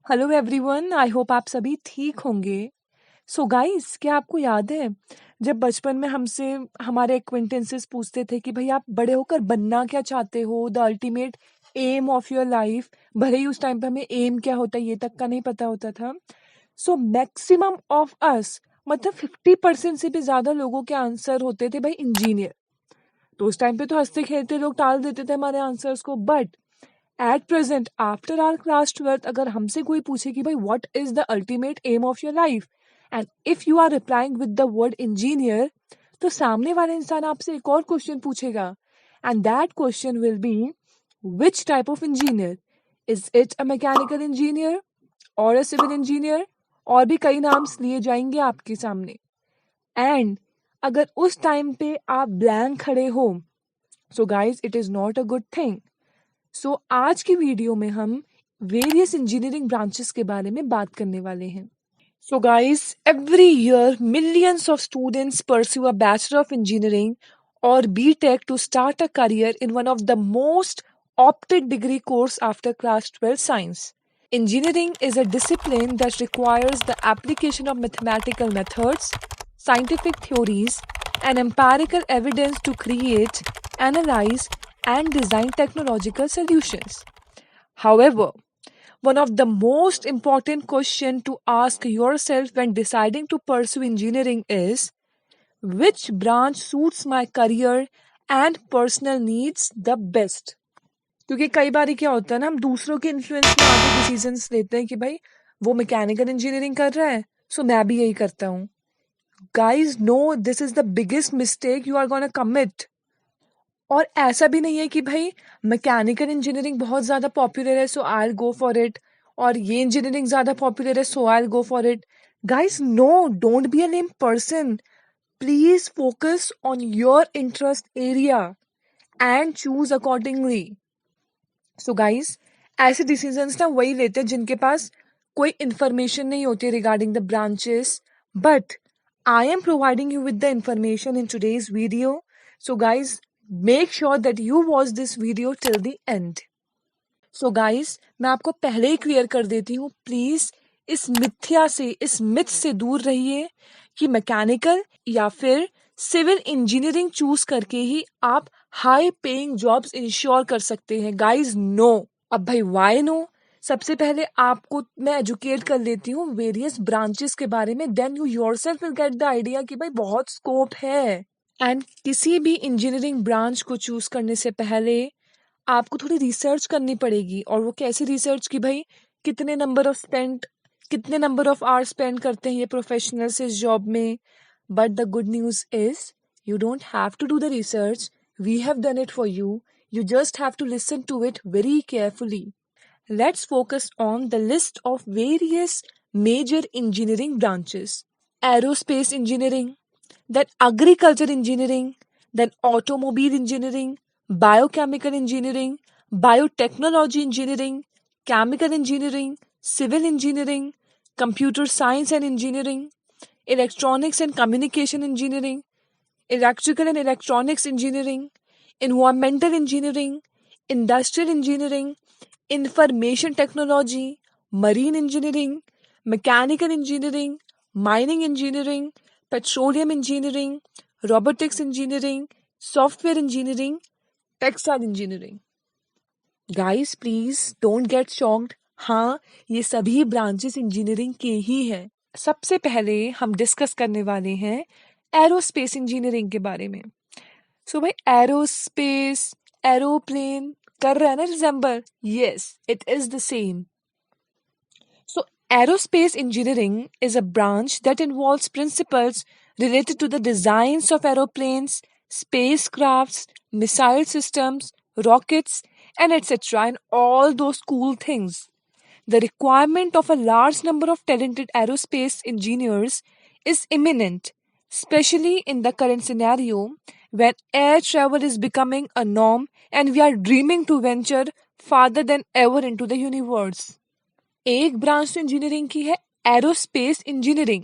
Hello everyone, I hope आप सभी ठीक होंगे। सो गाइस, क्या आपको याद है जब बचपन में हमसे हमारे एक्वेंटेंसेस पूछते थे कि भाई आप बड़े होकर बनना क्या चाहते हो, the ultimate aim of your life. भले ही उस टाइम पे हमें एम क्या होता है ये तक का नहीं पता होता था। सो मैक्सिमम ऑफ अस, मतलब 50% से भी ज्यादा लोगों के आंसर होते थे भाई इंजीनियर। तो उस टाइम पे तो हंसते खेलते लोग टाल देते थे हमारे आंसर्स को, but at present after our class 12th अगर हमसे कोई पूछे कि भाई what is the ultimate aim of your life and if you are replying with the word engineer, तो सामने वाला इंसान आपसे एक और क्वेश्चन पूछेगा and that question will be which type of engineer, is it a mechanical engineer और a civil engineer, और भी कई नाम लिए जाएंगे आपके सामने। एंड अगर उस टाइम पे आप ब्लैंक खड़े हो, so guys it is not a good thing. So आज की वीडियो में हम वेरियस इंजीनियरिंग ब्रांचेस के बारे में बात करने वाले हैं। So guys, every year millions of students pursue a bachelor of engineering or BTech to start a career in one of the most opted degree course after class 12 science. Engineering is a discipline that requires the application of mathematical methods, scientific theories, and empirical evidence to create, analyze, and design technological solutions. However, one of the most important questions to ask yourself when deciding to pursue engineering is which branch suits my career and personal needs the best. क्योंकि कई बार क्या होता है ना, हम दूसरों के influence में आके डिसीजंस लेते हैं कि भाई वो मैकेनिकल इंजीनियरिंग कर रहा है सो मैं भी यही करता हूँ। Guys no, this is the biggest mistake you are gonna commit. और ऐसा भी नहीं है कि भाई मैकेनिकल इंजीनियरिंग बहुत ज़्यादा पॉपुलर है so I go for it, और ये इंजीनियरिंग ज़्यादा पॉपुलर है so I go for it. Guys no, don't be a lame person. Please focus on your interest area and choose accordingly. So guys, ऐसे decisions ना वही लेते हैं जिनके पास कोई इंफॉर्मेशन नहीं होती regarding the branches, but I am providing you with the information in today's video. So guys, make sure that you watch this video till the end. So guys, मैं आपको पहले ही क्लियर कर देती हूँ, प्लीज इस मिथ्या से, इस मिथ से दूर रहिए कि मैकेनिकल या फिर सिविल इंजीनियरिंग चूज करके ही आप हाई पेइंग जॉब्स इंश्योर कर सकते हैं। Guys no. अब भाई वाई नो? सबसे पहले आपको मैं एजुकेट कर लेती हूँ वेरियस ब्रांचेस के बारे में, then you yourself will get the idea कि भाई बहुत स्कोप है। एंड किसी भी इंजीनियरिंग ब्रांच को चूज करने से पहले आपको थोड़ी रिसर्च करनी पड़ेगी। और वो कैसी रिसर्च की भाई, कितने नंबर ऑफ आवर स्पेंड करते हैं ये प्रोफेशनल्स इस जॉब में। But the good news is you don't have to do the research, we have done it for you. You just have to listen to it very carefully. Let's focus on the list of various major engineering branches. Aerospace engineering, then agriculture engineering, then automobile engineering, biochemical engineering, biotechnology engineering, chemical engineering, civil engineering, computer science and engineering, electronics and communication engineering, electrical and electronics engineering, environmental engineering, industrial engineering, information technology, marine engineering, mechanical engineering, mining engineering, petroleum engineering, robotics engineering, software engineering, textile engineering. Guys, please don't get shocked. हाँ, ये सभी branches engineering के ही हैं। सबसे पहले हम discuss करने वाले हैं एरोस्पेस इंजीनियरिंग के बारे में। सो भाई एरोस्पेस, एरोप्लेन कर रहा है ना resemble? Yes, it is the same. So aerospace engineering is a branch that involves principles related to the designs of aeroplanes, spacecrafts, missile systems, rockets, and etc. and all those cool things. The requirement of a large number of talented aerospace engineers is imminent, especially in the current scenario when air travel is becoming a norm and we are dreaming to venture farther than ever into the universe. एक branch तो engineering की है aerospace engineering.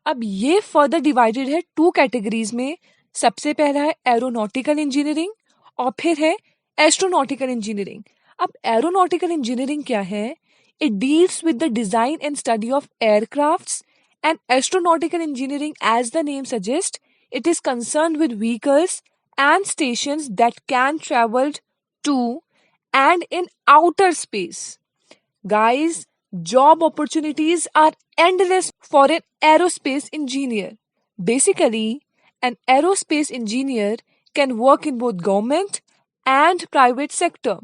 अब ये further divided है two categories में। सबसे पहला है एरोनॉटिकल इंजीनियरिंग और फिर है एस्ट्रोनॉटिकल इंजीनियरिंग। अब एरोनॉटिकल इंजीनियरिंग क्या है? It deals with the design and study of aircrafts and astronautical engineering. As the name suggests, it is concerned with vehicles and stations that can travel to and in outer space. Guys, job opportunities are endless for an aerospace engineer. Basically, an aerospace engineer can work in both government and private sector.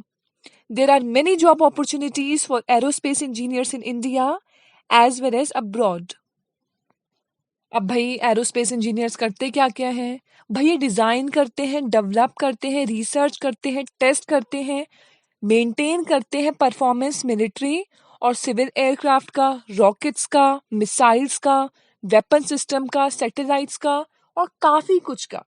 There are many job opportunities for aerospace engineers in India as well as abroad. अब भाई aerospace engineers करते क्या क्या हैं? भाई ये design करते हैं, डेवलप करते हैं, रिसर्च करते हैं, टेस्ट करते हैं, मेंटेन करते हैं परफॉर्मेंस मिलिट्री और सिविल एयरक्राफ्ट का, रॉकेट्स का, मिसाइल्स का, वेपन सिस्टम का, सैटेलाइट्स का और काफ़ी कुछ का.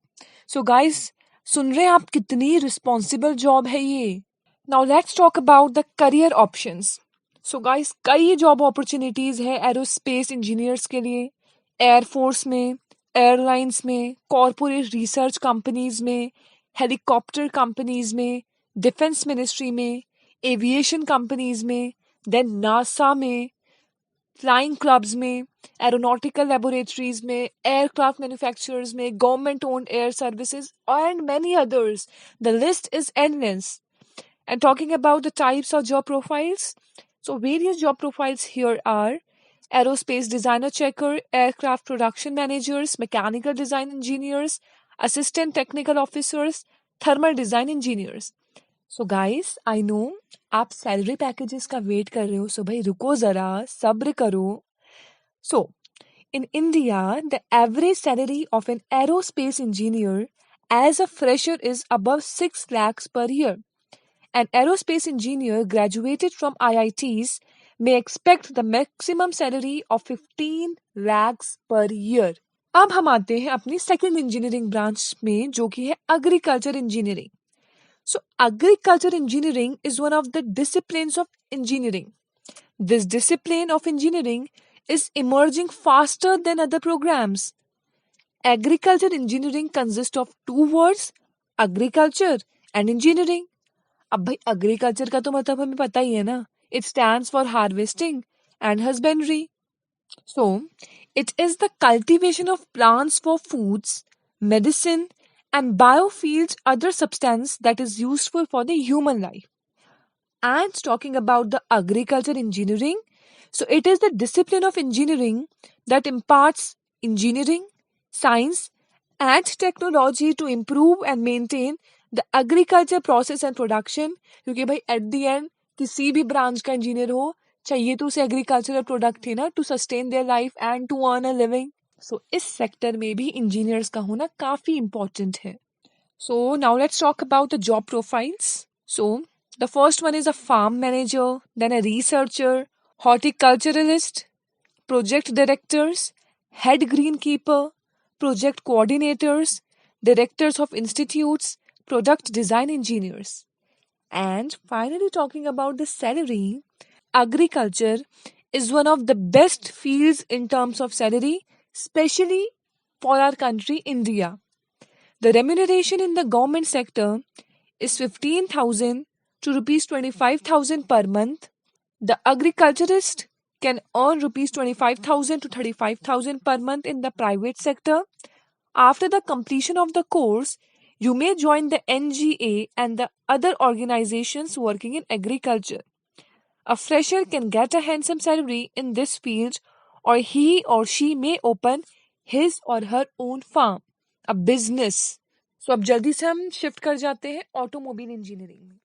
सो गाइस, सुन रहे हैं आप कितनी रिस्पॉन्सिबल जॉब है ये? Now let's talk about the career options. So guys, कई जॉब अपॉर्चुनिटीज़ है एरोस्पेस इंजीनियर्स के लिए. एयरफोर्स में, एयरलाइंस में, कॉरपोरेट रिसर्च कंपनीज में, हेलीकॉप्टर कंपनीज में, डिफेंस मिनिस्ट्री में, एविएशन कंपनीज में, देन नासा में, फ्लाइंग क्लब्स में, एरोनॉटिकल लेबोरेटरीज में, एयरक्राफ्ट मैन्युफैक्चरर्स में, government owned air services and many others. The list is endless. And talking about the types of job profiles, so various job profiles here are aerospace designer checker, aircraft production managers, mechanical design engineers, assistant technical officers, thermal design engineers. So guys, I know आप salary packages का wait कर रहे हो, सो भाई रुको ज़रा, सब्र करो. So, in India, the average salary of an aerospace engineer as a fresher is above 6 lakhs per year. An aerospace engineer graduated from IITs may expect the maximum salary of 15 lakhs per year. अब हम आते हैं अपनी second engineering branch में, जो कि है agriculture engineering. So agriculture engineering is one of the disciplines of engineering. This discipline of engineering is emerging faster than other programs. Agriculture engineering consists of two words, agriculture and engineering. अब भाई agriculture का तो मतलब हमें पता ही है ना. It stands for harvesting and husbandry. So, it is the cultivation of plants for foods, medicine, and biofuels, other substance that is useful for the human life. And talking about the agriculture engineering, so it is the discipline of engineering that imparts engineering, science, and technology to improve and maintain the agriculture process and production. क्योंकि भाई at the end किसी भी branch का engineer हो, चाहिए तो उसे agricultural product ही ना, to sustain their life and to earn a living. So इस सेक्टर में भी इंजीनियर्स का होना काफ़ी इम्पोर्टेंट है. So now let's talk about the job profiles. So the first one is a farm manager, then a researcher, horticulturalist, project directors, head greenkeeper, project coordinators, directors of institutes, product design engineers. And finally, talking about the salary, agriculture is one of the best fields in terms of salary, especially for our country, India. The remuneration in the government sector is 15,000 to rupees 25,000 per month. The agriculturist can earn rupees 25,000 to 35,000 per month in the private sector. After the completion of the course, you may join the NGA and the other organizations working in agriculture. A fresher can get a handsome salary in this field, or he or she may open his or her own farm, a business. So अब जल्दी से हम shift कर जाते हैं automobile engineering में.